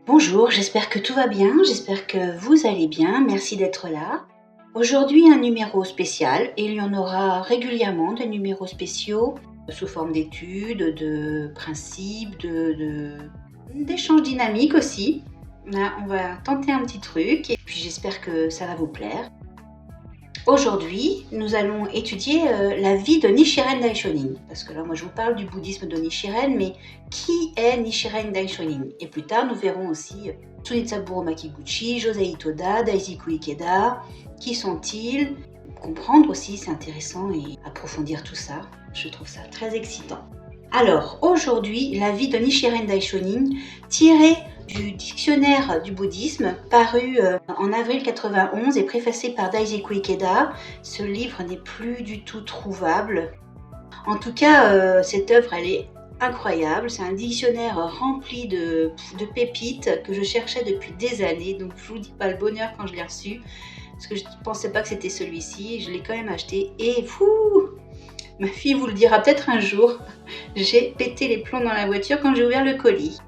Bonjour, j'espère que tout va bien, j'espère que vous allez bien, merci d'être là. Aujourd'hui un numéro spécial et il y en aura régulièrement des numéros spéciaux sous forme d'études, de principes, d'échanges dynamiques aussi. Là, on va tenter un petit truc et puis j'espère que ça va vous plaire. Aujourd'hui, nous allons étudier la vie de Nichiren Daishonin. Parce que là, moi, je vous parle du bouddhisme de Nichiren, mais qui est Nichiren Daishonin? Et plus tard, nous verrons aussi Tsunetsaburo Makiguchi, Josei Toda, Daiziku Ikeda. Qui sont-ils? Comprendre aussi, c'est intéressant et approfondir tout ça. Je trouve ça très excitant. Alors, aujourd'hui, la vie de Nichiren Daishonin, tirée du dictionnaire du bouddhisme, paru en avril 91 et préfacé par Daiziku Ikeda. Ce livre n'est plus du tout trouvable. En tout cas, cette œuvre, elle est incroyable. C'est un dictionnaire rempli de pépites que je cherchais depuis des années. Donc, je vous dis pas le bonheur quand je l'ai reçu, parce que je ne pensais pas que c'était celui-ci. Je l'ai quand même acheté et ma fille vous le dira peut-être un jour, j'ai pété les plombs dans la voiture quand j'ai ouvert le colis.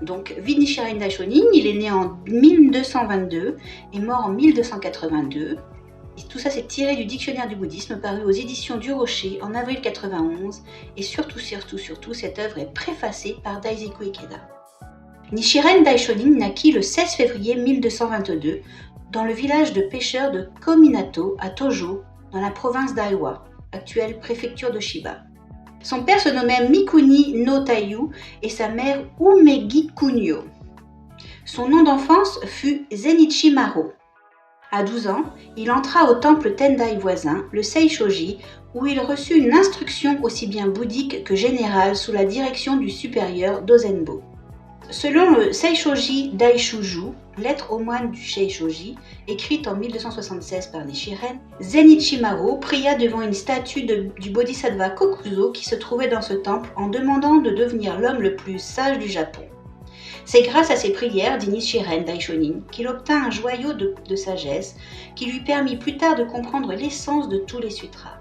Donc, Nichiren Daishonin, il est né en 1222 et mort en 1282. Et tout ça, c'est tiré du dictionnaire du bouddhisme paru aux éditions du Rocher en avril 91. Et surtout, cette œuvre est préfacée par Daiziku Ikeda. Nichiren Daishonin naquit le 16 février 1222 dans le village de pêcheurs de Kominato à Tojo, dans la province d'Aiwa, actuelle préfecture de Chiba. Son père se nommait Mikuni no Taiyu et sa mère Umegi Kunio. Son nom d'enfance fut Zenichi Maro. À 12 ans, il entra au temple Tendai voisin, le Seishoji, où il reçut une instruction aussi bien bouddhique que générale sous la direction du supérieur Dozenbo. Selon le Seishoji Daishuju, lettre aux moines du Seishoji, écrite en 1276 par Nichiren, Zenichi Maro pria devant une statue du bodhisattva Kokuzo qui se trouvait dans ce temple en demandant de devenir l'homme le plus sage du Japon. C'est grâce à ses prières, dit Nichiren Daishonin, qu'il obtint un joyau de sagesse qui lui permit plus tard de comprendre l'essence de tous les sutras.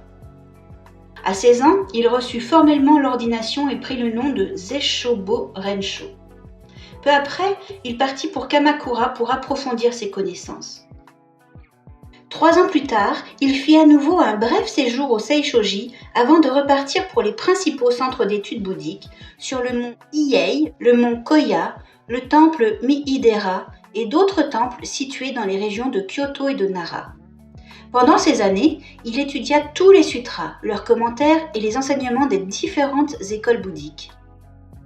À 16 ans, il reçut formellement l'ordination et prit le nom de Zeshobo Rensho. Peu après, il partit pour Kamakura pour approfondir ses connaissances. 3 ans plus tard, il fit à nouveau un bref séjour au Seishoji avant de repartir pour les principaux centres d'études bouddhiques sur le mont Hiei, le mont Koya, le temple Mihidera et d'autres temples situés dans les régions de Kyoto et de Nara. Pendant ces années, il étudia tous les sutras, leurs commentaires et les enseignements des différentes écoles bouddhiques.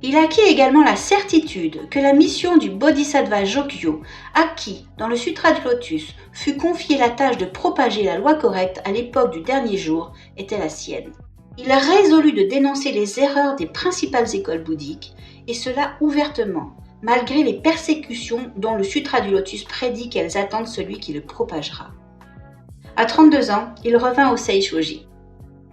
Il acquit également la certitude que la mission du Bodhisattva Jogyo, à qui, dans le Sutra du Lotus, fut confiée la tâche de propager la loi correcte à l'époque du dernier jour, était la sienne. Il résolut de dénoncer les erreurs des principales écoles bouddhiques, et cela ouvertement, malgré les persécutions dont le Sutra du Lotus prédit qu'elles attendent celui qui le propagera. À 32 ans, il revint au Seishoji.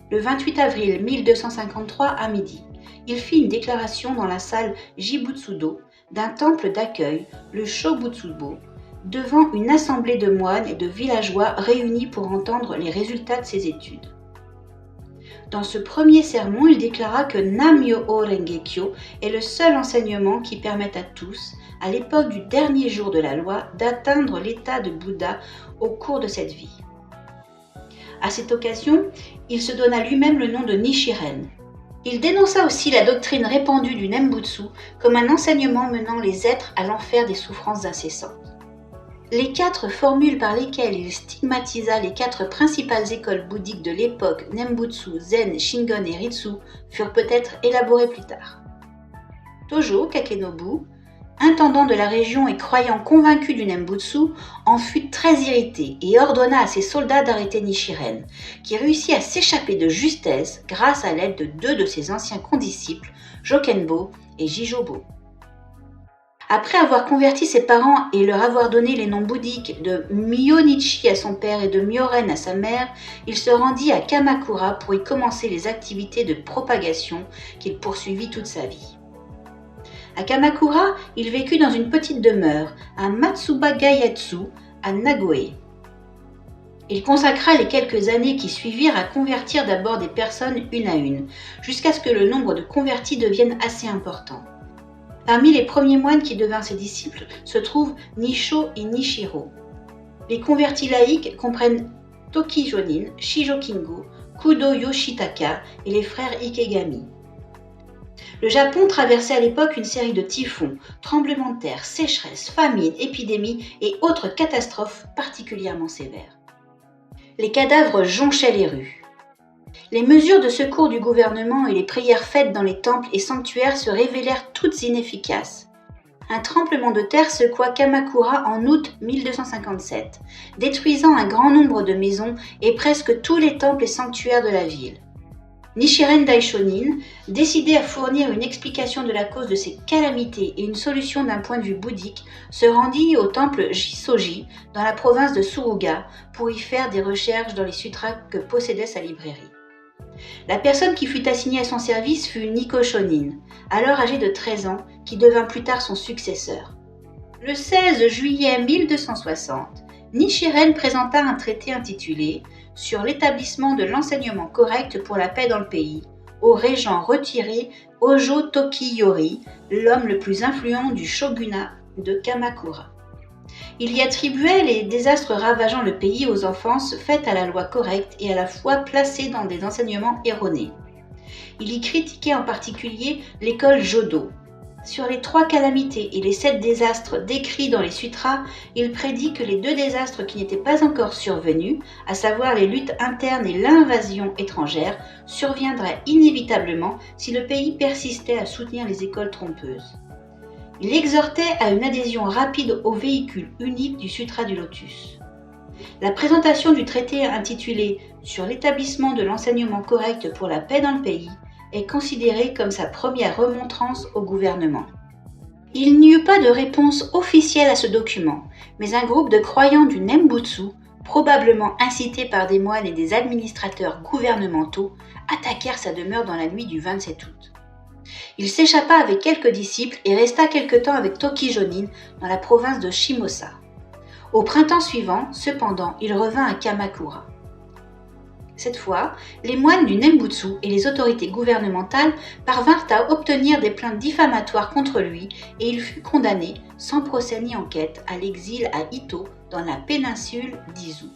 Le 28 avril 1253 à midi, il fit une déclaration dans la salle Jibutsudo d'un temple d'accueil, le Shobutsubo, devant une assemblée de moines et de villageois réunis pour entendre les résultats de ses études. Dans ce premier sermon, il déclara que Nam-myoho Renge-kyo est le seul enseignement qui permette à tous, à l'époque du dernier jour de la loi, d'atteindre l'état de Bouddha au cours de cette vie. À cette occasion, il se donna lui-même le nom de Nichiren. Il dénonça aussi la doctrine répandue du Nembutsu comme un enseignement menant les êtres à l'enfer des souffrances incessantes. Les 4 formules par lesquelles il stigmatisa les 4 principales écoles bouddhiques de l'époque, Nembutsu, Zen, Shingon et Ritsu, furent peut-être élaborées plus tard. Tojo Kakenobu, intendant de la région et croyant convaincu du Nembutsu, en fut très irrité et ordonna à ses soldats d'arrêter Nichiren, qui réussit à s'échapper de justesse grâce à l'aide de 2 de ses anciens condisciples, Jokenbo et Jijobo. Après avoir converti ses parents et leur avoir donné les noms bouddhiques de Myonichi à son père et de Myoren à sa mère, il se rendit à Kamakura pour y commencer les activités de propagation qu'il poursuivit toute sa vie. À Kamakura, il vécut dans une petite demeure, à Matsuba Gayatsu, à Nagoe. Il consacra les quelques années qui suivirent à convertir d'abord des personnes une à une, jusqu'à ce que le nombre de convertis devienne assez important. Parmi les premiers moines qui devinrent ses disciples se trouvent Nisho et Nishiro. Les convertis laïcs comprennent Toki Jonin, Shijo Kingo, Kudo Yoshitaka et les frères Ikegami. Le Japon traversait à l'époque une série de typhons, tremblements de terre, sécheresses, famines, épidémies et autres catastrophes particulièrement sévères. Les cadavres jonchaient les rues. Les mesures de secours du gouvernement et les prières faites dans les temples et sanctuaires se révélèrent toutes inefficaces. Un tremblement de terre secoua Kamakura en août 1257, détruisant un grand nombre de maisons et presque tous les temples et sanctuaires de la ville. Nichiren Daishonin, décidé à fournir une explication de la cause de ces calamités et une solution d'un point de vue bouddhique, se rendit au temple Jisoji dans la province de Suruga pour y faire des recherches dans les sutras que possédait sa librairie. La personne qui fut assignée à son service fut Nikko Shonin, alors âgé de 13 ans, qui devint plus tard son successeur. Le 16 juillet 1260, Nichiren présenta un traité intitulé « Sur l'établissement de l'enseignement correct pour la paix dans le pays » au régent retiré Hojo Tokiyori, l'homme le plus influent du shogunat de Kamakura. Il y attribuait les désastres ravageant le pays aux offenses faites à la loi correcte et à la foi placées dans des enseignements erronés. Il y critiquait en particulier l'école Jodo. Sur les 3 calamités et les 7 désastres décrits dans les sutras, il prédit que les 2 désastres qui n'étaient pas encore survenus, à savoir les luttes internes et l'invasion étrangère, surviendraient inévitablement si le pays persistait à soutenir les écoles trompeuses. Il exhortait à une adhésion rapide au véhicule unique du Sutra du Lotus. La présentation du traité intitulé « Sur l'établissement de l'enseignement correct pour la paix dans le pays » est considérée comme sa première remontrance au gouvernement. Il n'y eut pas de réponse officielle à ce document, mais un groupe de croyants du Nembutsu, probablement incités par des moines et des administrateurs gouvernementaux, attaquèrent sa demeure dans la nuit du 27 août. Il s'échappa avec quelques disciples et resta quelque temps avec Toki Jonin dans la province de Shimosa. Au printemps suivant, cependant, il revint à Kamakura. Cette fois, les moines du Nembutsu et les autorités gouvernementales parvinrent à obtenir des plaintes diffamatoires contre lui et il fut condamné, sans procès ni enquête, à l'exil à Ito, dans la péninsule d'Izu.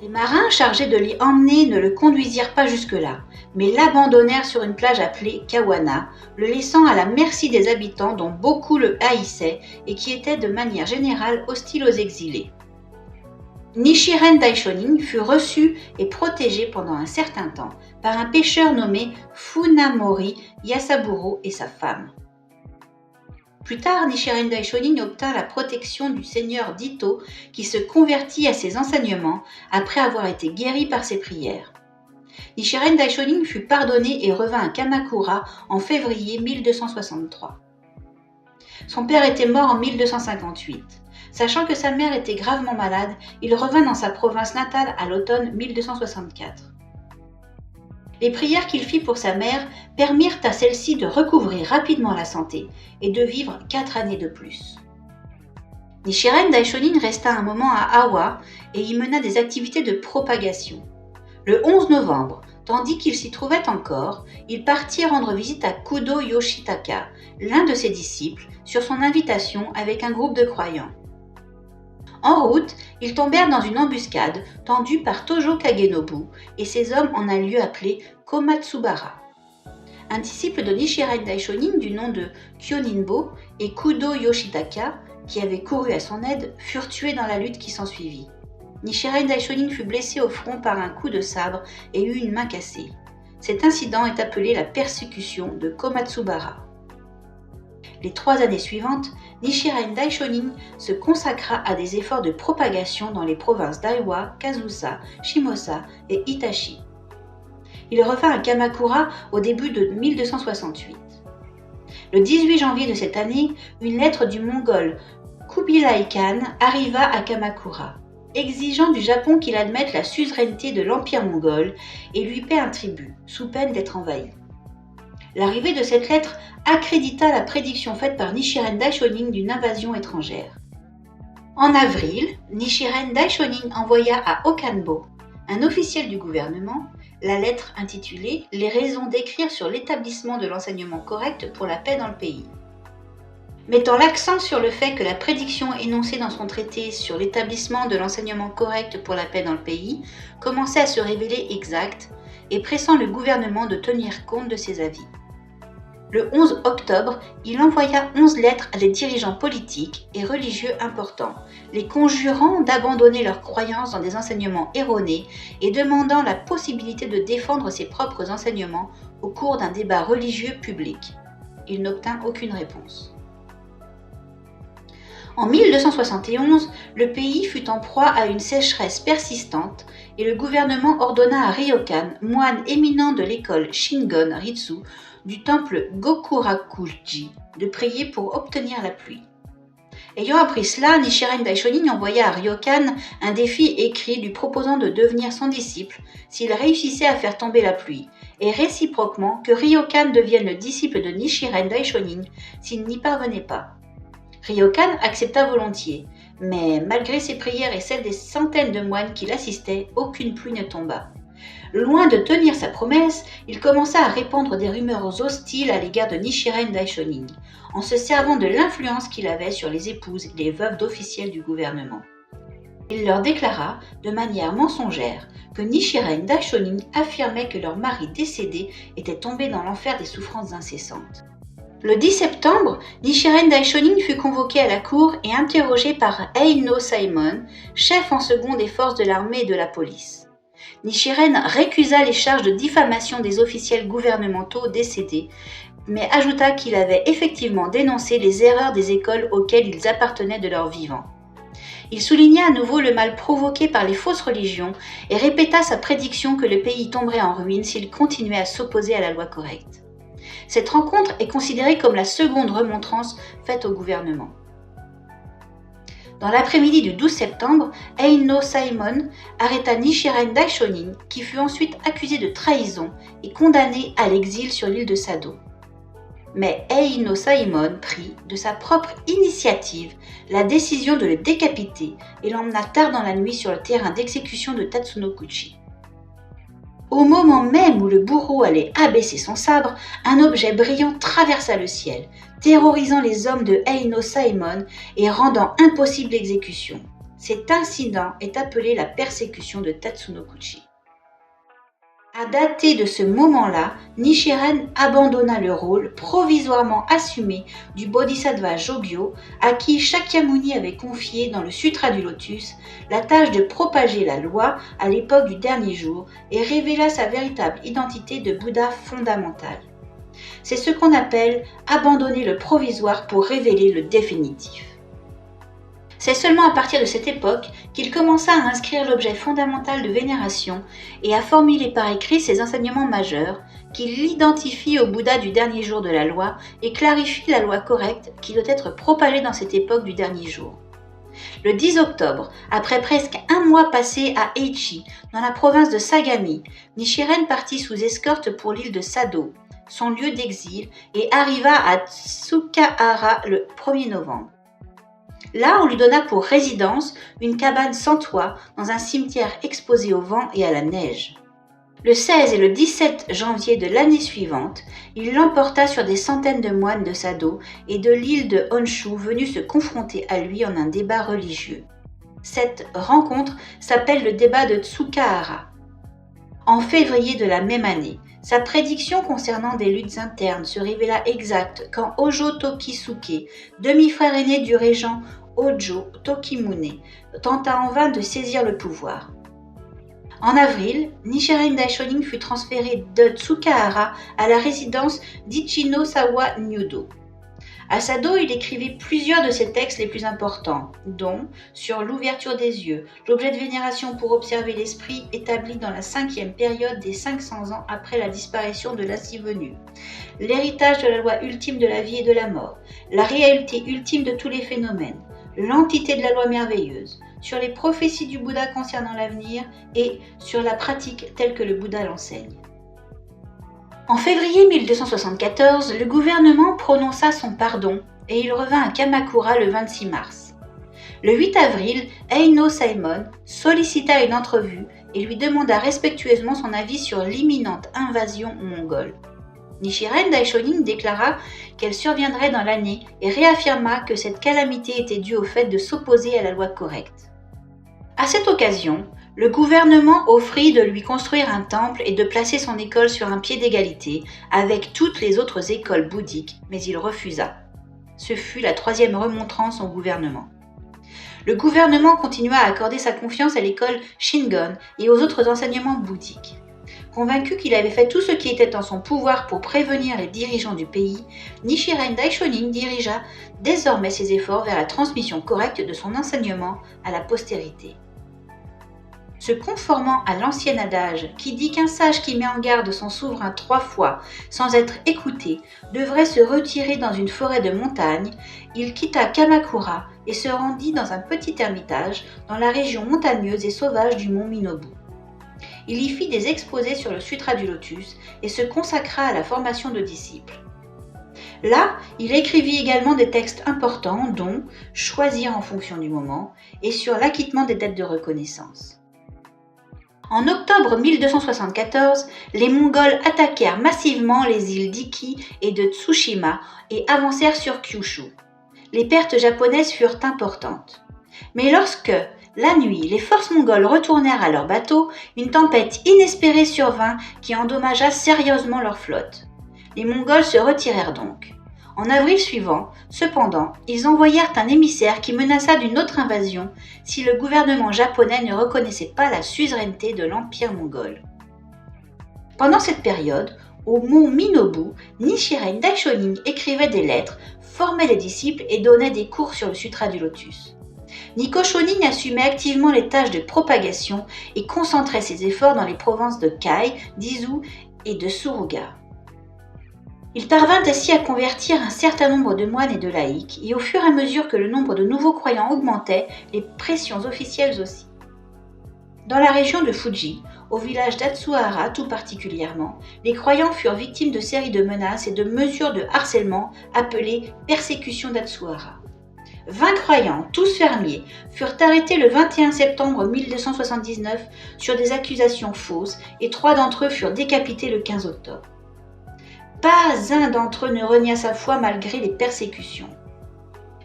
Les marins chargés de l'y emmener ne le conduisirent pas jusque-là, mais l'abandonnèrent sur une plage appelée Kawana, le laissant à la merci des habitants dont beaucoup le haïssaient et qui étaient de manière générale hostiles aux exilés. Nichiren Daishonin fut reçu et protégé pendant un certain temps par un pêcheur nommé Funamori Yasaburo et sa femme. Plus tard, Nichiren Daishonin obtint la protection du seigneur d'Ito qui se convertit à ses enseignements après avoir été guéri par ses prières. Nichiren Daishonin fut pardonné et revint à Kamakura en février 1263. Son père était mort en 1258. Sachant que sa mère était gravement malade, il revint dans sa province natale à l'automne 1264. Les prières qu'il fit pour sa mère permirent à celle-ci de recouvrer rapidement la santé et de vivre 4 années de plus. Nichiren Daishonin resta un moment à Awa et y mena des activités de propagation. Le 11 novembre, tandis qu'il s'y trouvait encore, il partit rendre visite à Kudo Yoshitaka, l'un de ses disciples, sur son invitation avec un groupe de croyants. En route, ils tombèrent dans une embuscade tendue par Tojo Kagenobu et ses hommes en un lieu appelé Komatsubara. Un disciple de Nichiren Daishonin du nom de Kyoninbo et Kudo Yoshitaka, qui avait couru à son aide, furent tués dans la lutte qui s'ensuivit. Nichiren Daishonin fut blessé au front par un coup de sabre et eut une main cassée. Cet incident est appelé la persécution de Komatsubara. Les 3 années suivantes, Nichiren Daishonin se consacra à des efforts de propagation dans les provinces d'Aiwa, Kazusa, Shimosa et Itachi. Il revint à Kamakura au début de 1268. Le 18 janvier de cette année, une lettre du Mongol Kubilai Khan arriva à Kamakura, exigeant du Japon qu'il admette la suzeraineté de l'Empire mongol et lui paie un tribut, sous peine d'être envahi. L'arrivée de cette lettre accrédita la prédiction faite par Nichiren Daishonin d'une invasion étrangère. En avril, Nichiren Daishonin envoya à Okanbo, un officiel du gouvernement, la lettre intitulée « Les raisons d'écrire sur l'établissement de l'enseignement correct pour la paix dans le pays ». Mettant l'accent sur le fait que la prédiction énoncée dans son traité sur l'établissement de l'enseignement correct pour la paix dans le pays commençait à se révéler exacte et pressant le gouvernement de tenir compte de ses avis. Le 11 octobre, il envoya 11 lettres à des dirigeants politiques et religieux importants, les conjurant d'abandonner leurs croyances dans des enseignements erronés et demandant la possibilité de défendre ses propres enseignements au cours d'un débat religieux public. Il n'obtint aucune réponse. En 1271, le pays fut en proie à une sécheresse persistante et le gouvernement ordonna à Ryokan, moine éminent de l'école Shingon Ritsu du temple Gokurakuji, de prier pour obtenir la pluie. Ayant appris cela, Nichiren Daishonin envoya à Ryokan un défi écrit lui proposant de devenir son disciple s'il réussissait à faire tomber la pluie, et réciproquement que Ryokan devienne le disciple de Nichiren Daishonin s'il n'y parvenait pas. Ryokan accepta volontiers, mais malgré ses prières et celles des centaines de moines qui l'assistaient, aucune pluie ne tomba. Loin de tenir sa promesse, il commença à répandre des rumeurs hostiles à l'égard de Nichiren Daishonin, en se servant de l'influence qu'il avait sur les épouses et les veuves d'officiels du gouvernement. Il leur déclara, de manière mensongère, que Nichiren Daishonin affirmait que leur mari décédé était tombé dans l'enfer des souffrances incessantes. Le 10 septembre, Nichiren Daishonin fut convoqué à la cour et interrogé par Eino Saemon, chef en second des forces de l'armée et de la police. Nichiren récusa les charges de diffamation des officiels gouvernementaux décédés, mais ajouta qu'il avait effectivement dénoncé les erreurs des écoles auxquelles ils appartenaient de leur vivant. Il souligna à nouveau le mal provoqué par les fausses religions et répéta sa prédiction que le pays tomberait en ruine s'il continuait à s'opposer à la loi correcte. Cette rencontre est considérée comme la seconde remontrance faite au gouvernement. Dans l'après-midi du 12 septembre, Eino Saemon arrêta Nichiren Daishonin, qui fut ensuite accusé de trahison et condamné à l'exil sur l'île de Sado. Mais Eino Saemon prit, de sa propre initiative, la décision de le décapiter et l'emmena tard dans la nuit sur le terrain d'exécution de Tatsunokuchi. Au moment même où le bourreau allait abaisser son sabre, un objet brillant traversa le ciel, terrorisant les hommes de Eino Saemon et rendant impossible l'exécution. Cet incident est appelé la persécution de Tatsunokuchi. À dater de ce moment-là, Nichiren abandonna le rôle provisoirement assumé du Bodhisattva Jogyo, à qui Shakyamuni avait confié dans le Sutra du Lotus la tâche de propager la loi à l'époque du dernier jour et révéla sa véritable identité de Bouddha fondamental. C'est ce qu'on appelle abandonner le provisoire pour révéler le définitif. C'est seulement à partir de cette époque qu'il commença à inscrire l'objet fondamental de vénération et à formuler par écrit ses enseignements majeurs, qu'il l'identifie au Bouddha du dernier jour de la loi et clarifie la loi correcte qui doit être propagée dans cette époque du dernier jour. Le 10 octobre, après presque un mois passé à Eichi, dans la province de Sagami, Nichiren partit sous escorte pour l'île de Sado, son lieu d'exil, et arriva à Tsukahara le 1er novembre. Là, on lui donna pour résidence une cabane sans toit dans un cimetière exposé au vent et à la neige. Le 16 et le 17 janvier de l'année suivante, il l'emporta sur des centaines de moines de Sado et de l'île de Honshu venus se confronter à lui en un débat religieux. Cette rencontre s'appelle le débat de Tsukahara. En février de la même année, sa prédiction concernant des luttes internes se révéla exacte quand Hojo Tokisuke, demi-frère aîné du régent Hojo Tokimune, tenta en vain de saisir le pouvoir. En avril, Nichiren Daishonin fut transféré de Tsukahara à la résidence d'Ichinosawa Nyudo. À Sado, il écrivit plusieurs de ses textes les plus importants, dont sur l'ouverture des yeux, l'objet de vénération pour observer l'esprit établi dans la 5e période des 500 ans après la disparition de l'assis venu, l'héritage de la loi ultime de la vie et de la mort, la réalité ultime de tous les phénomènes, l'entité de la loi merveilleuse, sur les prophéties du Bouddha concernant l'avenir et sur la pratique telle que le Bouddha l'enseigne. En février 1274, le gouvernement prononça son pardon et il revint à Kamakura le 26 mars. Le 8 avril, Eino Saemon sollicita une entrevue et lui demanda respectueusement son avis sur l'imminente invasion mongole. Nichiren Daishonin déclara qu'elle surviendrait dans l'année et réaffirma que cette calamité était due au fait de s'opposer à la loi correcte. À cette occasion, le gouvernement offrit de lui construire un temple et de placer son école sur un pied d'égalité avec toutes les autres écoles bouddhiques, mais il refusa. Ce fut la 3e remontrance au gouvernement. Le gouvernement continua à accorder sa confiance à l'école Shingon et aux autres enseignements bouddhiques. Convaincu qu'il avait fait tout ce qui était en son pouvoir pour prévenir les dirigeants du pays, Nichiren Daishonin dirigea désormais ses efforts vers la transmission correcte de son enseignement à la postérité. Se conformant à l'ancien adage qui dit qu'un sage qui met en garde son souverain 3 fois sans être écouté devrait se retirer dans une forêt de montagne, il quitta Kamakura et se rendit dans un petit ermitage dans la région montagneuse et sauvage du mont Minobu. Il y fit des exposés sur le Sutra du Lotus et se consacra à la formation de disciples. Là, il écrivit également des textes importants dont « Choisir en fonction du moment » et sur l'acquittement des dettes de reconnaissance. En octobre 1274, les Mongols attaquèrent massivement les îles d'Iki et de Tsushima et avancèrent sur Kyushu. Les pertes japonaises furent importantes. Mais lorsque, la nuit, les forces mongoles retournèrent à leur bateau, une tempête inespérée survint qui endommagea sérieusement leur flotte. Les Mongols se retirèrent donc. En avril suivant, cependant, ils envoyèrent un émissaire qui menaça d'une autre invasion si le gouvernement japonais ne reconnaissait pas la suzeraineté de l'Empire mongol. Pendant cette période, au mont Minobu, Nichiren Daishonin écrivait des lettres, formait des disciples et donnait des cours sur le Sutra du Lotus. Niko Shonin assumait activement les tâches de propagation et concentrait ses efforts dans les provinces de Kai, d'Izu et de Suruga. Il parvint ainsi à convertir un certain nombre de moines et de laïcs, et au fur et à mesure que le nombre de nouveaux croyants augmentait, les pressions officielles aussi. Dans la région de Fuji, au village d'Atsuhara tout particulièrement, les croyants furent victimes de séries de menaces et de mesures de harcèlement appelées persécutions d'Atsuhara. 20 croyants, tous fermiers, furent arrêtés le 21 septembre 1279 sur des accusations fausses et 3 d'entre eux furent décapités le 15 octobre. Pas un d'entre eux ne renia sa foi malgré les persécutions.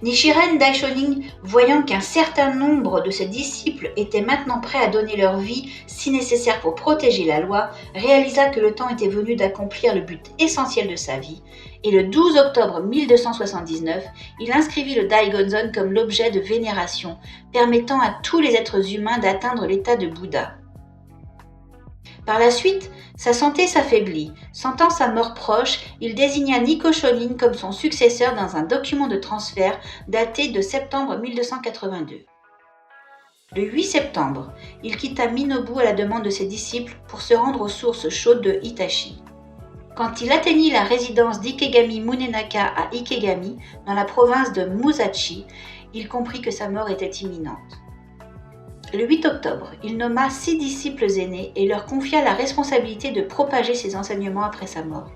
Nichiren Daishonin, voyant qu'un certain nombre de ses disciples étaient maintenant prêts à donner leur vie si nécessaire pour protéger la loi, réalisa que le temps était venu d'accomplir le but essentiel de sa vie, et le 12 octobre 1279, il inscrivit le Daigonzon comme l'objet de vénération, permettant à tous les êtres humains d'atteindre l'état de Bouddha. Par la suite, sa santé s'affaiblit. Sentant sa mort proche, il désigna Niko Shonin comme son successeur dans un document de transfert daté de septembre 1282. Le 8 septembre, il quitta Minobu à la demande de ses disciples pour se rendre aux sources chaudes de Hitachi. Quand il atteignit la résidence d'Ikegami Munenaka à Ikegami, dans la province de Musashi, il comprit que sa mort était imminente. Le 8 octobre, il nomma 6 disciples aînés et leur confia la responsabilité de propager ses enseignements après sa mort.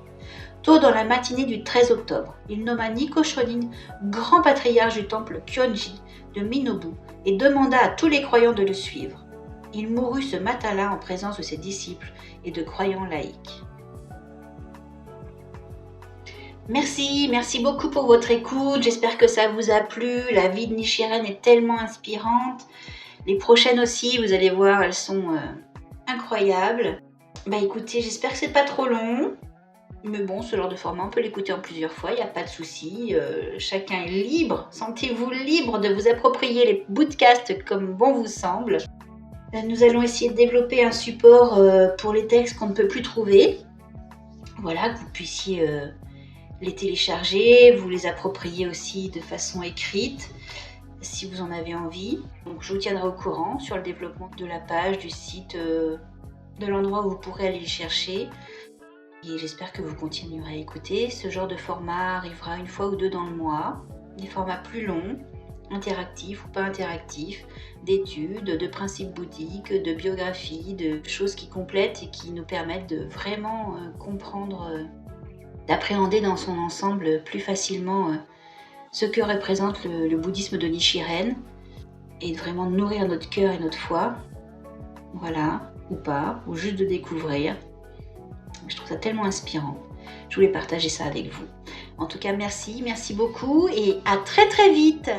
Tôt dans la matinée du 13 octobre, il nomma Niko Shonin grand patriarche du temple Kyonji de Minobu et demanda à tous les croyants de le suivre. Il mourut ce matin-là en présence de ses disciples et de croyants laïcs. Merci beaucoup pour votre écoute, j'espère que ça vous a plu, la vie de Nichiren est tellement inspirante. Les prochaines aussi, vous allez voir, elles sont incroyables. Écoutez, j'espère que c'est pas trop long. Mais bon, ce genre de format, on peut l'écouter en plusieurs fois, il n'y a pas de souci. Chacun est libre. Sentez-vous libre de vous approprier les podcasts comme bon vous semble. Nous allons essayer de développer un support pour les textes qu'on ne peut plus trouver. Voilà, que vous puissiez les télécharger, vous les approprier aussi de façon écrite. Si vous en avez envie. Donc je vous tiendrai au courant sur le développement de la page, du site, de l'endroit où vous pourrez aller les chercher. Et j'espère que vous continuerez à écouter. Ce genre de format arrivera 1 fois ou 2 dans le mois. Des formats plus longs, interactifs ou pas interactifs, d'études, de principes bouddhiques, de biographies, de choses qui complètent et qui nous permettent de vraiment comprendre, d'appréhender dans son ensemble plus facilement ce que représente le bouddhisme de Nichiren et de vraiment nourrir notre cœur et notre foi, voilà, ou pas, ou juste de découvrir. Je trouve ça tellement inspirant. je voulais partager ça avec vous. En tout cas, merci beaucoup et à très très vite.